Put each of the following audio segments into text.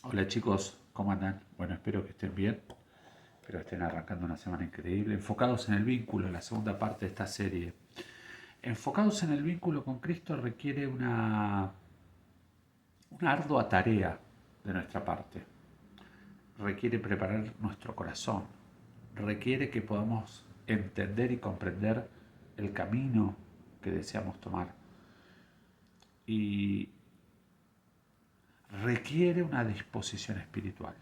Hola chicos, ¿cómo andan? Bueno, espero que estén bien, espero que estén arrancando una semana increíble. Enfocados en el vínculo, la segunda parte de esta serie. Enfocados en el vínculo con Cristo requiere una ardua tarea de nuestra parte. Requiere preparar nuestro corazón, requiere que podamos entender y comprender el camino que deseamos tomar. Y requiere una disposición espiritual.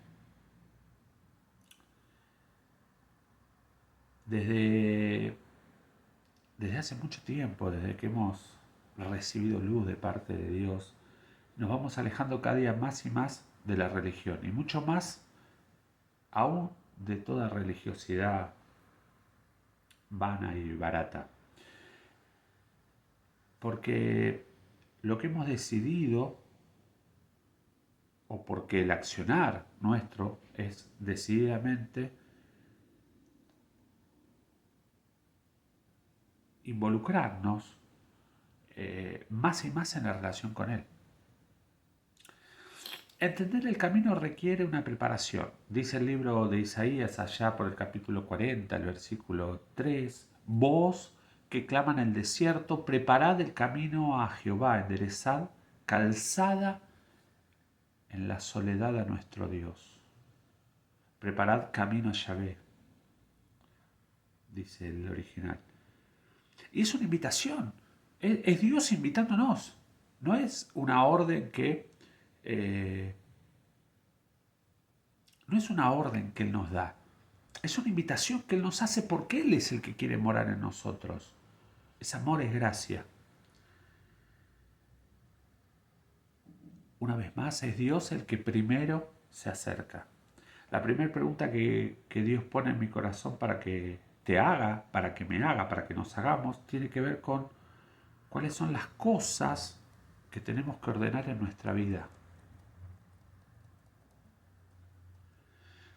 Desde Desde hace mucho tiempo, desde que hemos recibido luz de parte de Dios, nos vamos alejando cada día más y más de la religión y mucho más aún de toda religiosidad vana y barata. Porque lo que hemos decidido, o porque el accionar nuestro es decididamente involucrarnos más y más en la relación con Él. Entender el camino requiere una preparación. Dice el libro de Isaías allá por el capítulo 40, el versículo 3. Vos que claman en el desierto, preparad el camino a Jehová, enderezad calzada en la soledad a nuestro Dios. Preparad camino a Yahvé, dice el original. Y es una invitación. Es Dios invitándonos. No es una orden eh, no es una orden que Él nos da. Es una invitación que Él nos hace porque Él es el que quiere morar en nosotros. Es amor, es gracia. Una vez más, es Dios el que primero se acerca. La primera pregunta que Dios pone en mi corazón para que te haga, para que me haga, para que nos hagamos, tiene que ver con cuáles son las cosas que tenemos que ordenar en nuestra vida.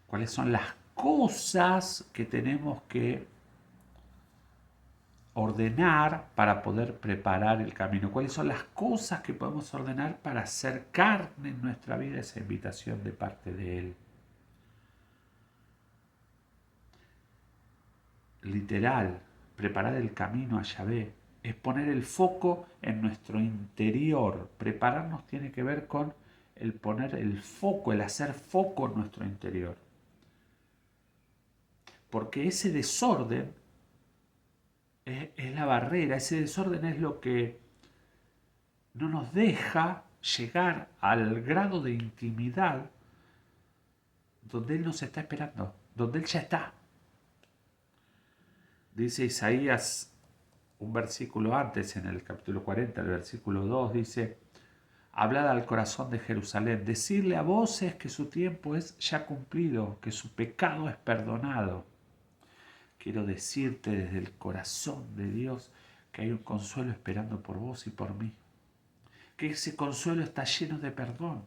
Cuáles son las cosas que tenemos que ordenar para poder preparar el camino. ¿Cuáles son las cosas que podemos ordenar para hacer carne en nuestra vida esa invitación de parte de Él? Literal, preparar el camino a Yahvé es poner el foco en nuestro interior. Prepararnos tiene que ver con el poner el foco, el hacer foco en nuestro interior. Porque ese desorden es la barrera, ese desorden es lo que no nos deja llegar al grado de intimidad donde Él nos está esperando, donde Él ya está. Dice Isaías un versículo antes, en el capítulo 40, el versículo 2, dice: hablad al corazón de Jerusalén, decirle a voces que su tiempo es ya cumplido, que su pecado es perdonado. Quiero decirte desde el corazón de Dios que hay un consuelo esperando por vos y por mí. Que ese consuelo está lleno de perdón.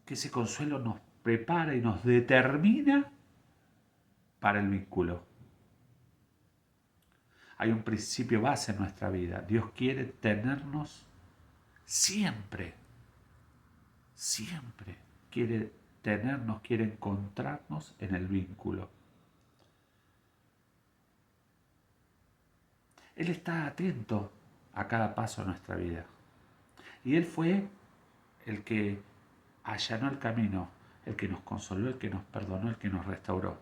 Que ese consuelo nos prepara y nos determina para el vínculo. Hay un principio base en nuestra vida. Dios quiere tenernos siempre. Siempre quiere tenernos, quiere encontrarnos en el vínculo. Él está atento a cada paso de nuestra vida. Y Él fue el que allanó el camino, el que nos consoló, el que nos perdonó, el que nos restauró.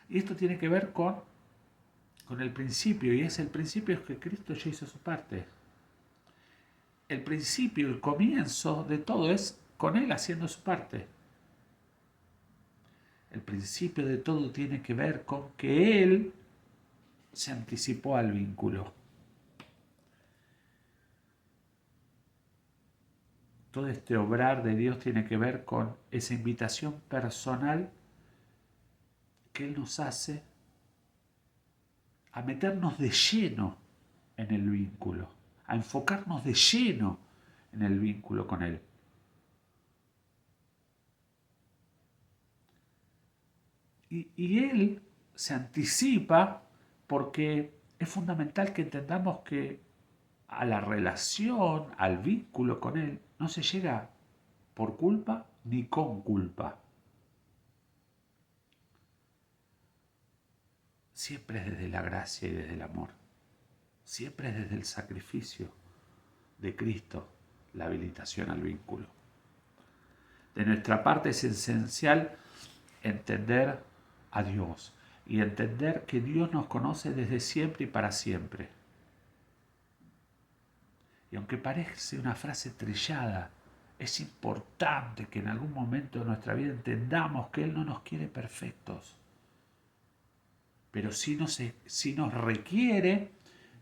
Y esto tiene que ver con el principio, y el principio es que Cristo ya hizo su parte. El principio, el comienzo de todo es con Él haciendo su parte. El principio de todo tiene que ver con que Él se anticipó al vínculo. Todo este obrar de Dios tiene que ver con esa invitación personal que Él nos hace a meternos de lleno en el vínculo, a enfocarnos de lleno en el vínculo con Él. Y Él se anticipa porque es fundamental que entendamos que a la relación, al vínculo con Él, no se llega por culpa ni con culpa. Siempre es desde la gracia y desde el amor. Siempre es desde el sacrificio de Cristo la habilitación al vínculo. De nuestra parte es esencial entender a Dios y entender que Dios nos conoce desde siempre y para siempre. Y aunque parece una frase trillada, es importante que en algún momento de nuestra vida entendamos que Él no nos quiere perfectos, pero sí nos requiere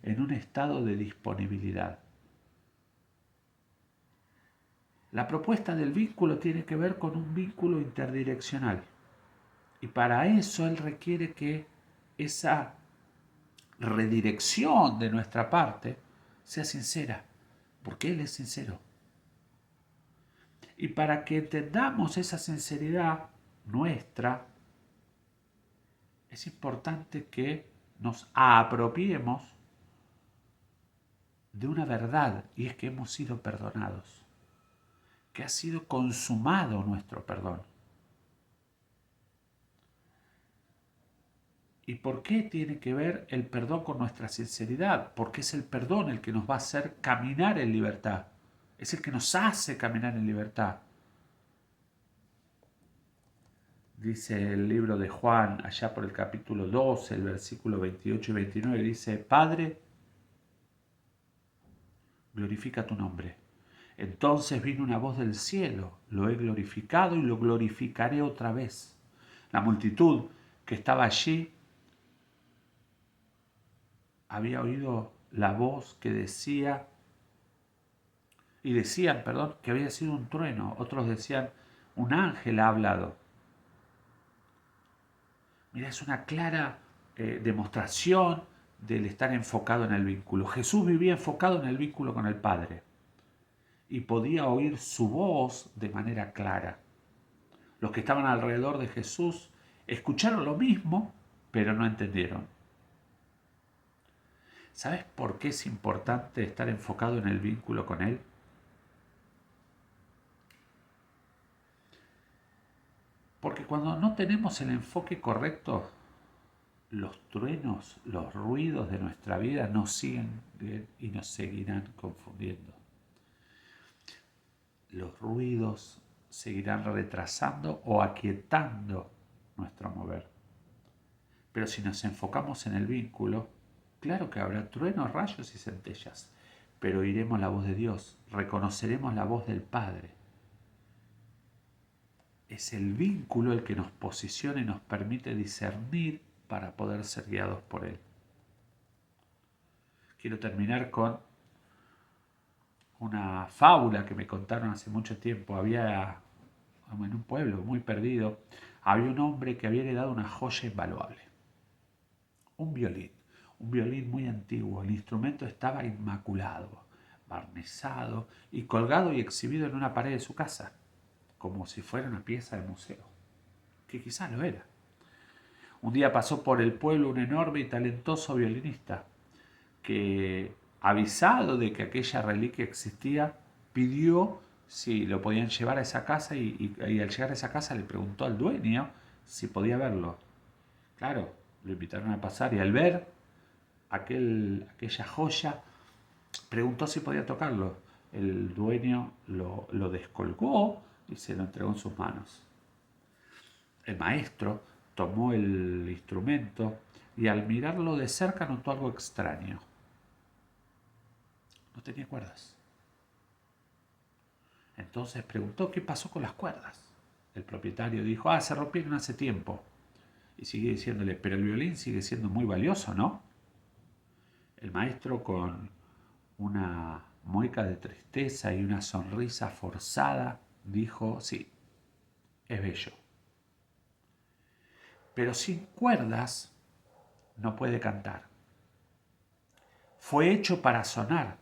en un estado de disponibilidad. La propuesta del vínculo tiene que ver con un vínculo interdireccional. Y para eso Él requiere que esa redirección de nuestra parte sea sincera, porque Él es sincero. Y para que entendamos esa sinceridad nuestra, es importante que nos apropiemos de una verdad, y es que hemos sido perdonados, que ha sido consumado nuestro perdón. ¿Y por qué tiene que ver el perdón con nuestra sinceridad? Porque es el perdón el que nos va a hacer caminar en libertad. Es el que nos hace caminar en libertad. Dice el libro de Juan, allá por el capítulo 12, el versículo 28 y 29, dice: Padre, glorifica tu nombre. Entonces vino una voz del cielo: lo he glorificado y lo glorificaré otra vez. La multitud que estaba allí había oído la voz que decían, que había sido un trueno. Otros decían, un ángel ha hablado. Mira, es una clara demostración del estar enfocado en el vínculo. Jesús vivía enfocado en el vínculo con el Padre y podía oír su voz de manera clara. Los que estaban alrededor de Jesús escucharon lo mismo, pero no entendieron. ¿Sabes por qué es importante estar enfocado en el vínculo con Él? Porque cuando no tenemos el enfoque correcto, los truenos, los ruidos de nuestra vida nos siguen y nos seguirán confundiendo. Los ruidos seguirán retrasando o aquietando nuestro mover. Pero si nos enfocamos en el vínculo, claro que habrá truenos, rayos y centellas, pero oiremos la voz de Dios, reconoceremos la voz del Padre. Es el vínculo el que nos posiciona y nos permite discernir para poder ser guiados por Él. Quiero terminar con una fábula que me contaron hace mucho tiempo. Había, en un pueblo muy perdido, había un hombre que había heredado una joya invaluable. Un violín muy antiguo. El instrumento estaba inmaculado, barnizado y colgado y exhibido en una pared de su casa, como si fuera una pieza de museo, que quizás lo era. Un día pasó por el pueblo un enorme y talentoso violinista que, avisado de que aquella reliquia existía, pidió si lo podían llevar a esa casa y al llegar a esa casa le preguntó al dueño si podía verlo. Claro, lo invitaron a pasar y al ver aquella joya preguntó si podía tocarlo. El dueño lo descolgó y se lo entregó en sus manos. El maestro tomó el instrumento y al mirarlo de cerca notó algo extraño. No tenía cuerdas. Entonces preguntó qué pasó con las cuerdas. El propietario dijo, se rompieron hace tiempo. Y sigue diciéndole, pero el violín sigue siendo muy valioso, ¿no? El maestro, con una mueca de tristeza y una sonrisa forzada, dijo, sí, es bello. Pero sin cuerdas no puede cantar. Fue hecho para sonar,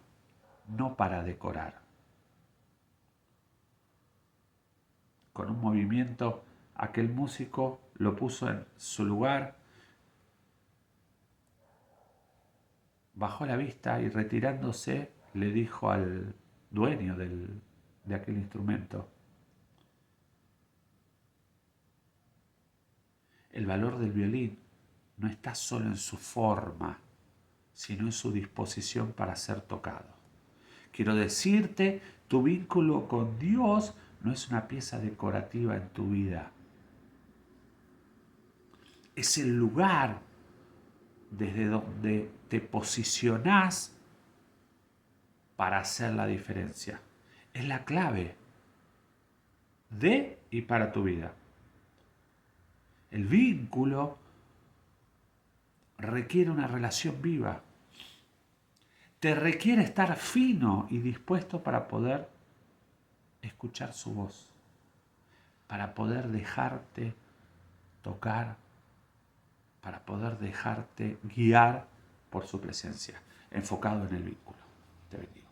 no para decorar. Con un movimiento, aquel músico lo puso en su lugar, bajó la vista y retirándose le dijo al dueño del de aquel instrumento. El valor del violín no está solo en su forma, sino en su disposición para ser tocado. Quiero decirte, tu vínculo con Dios no es una pieza decorativa en tu vida. Es el lugar desde donde te posicionás para hacer la diferencia. Es la clave de y para tu vida. El vínculo requiere una relación viva. Te requiere estar fino y dispuesto para poder escuchar su voz, para poder dejarte tocar, para poder dejarte guiar por su presencia, enfocado en el vínculo. Te bendiga.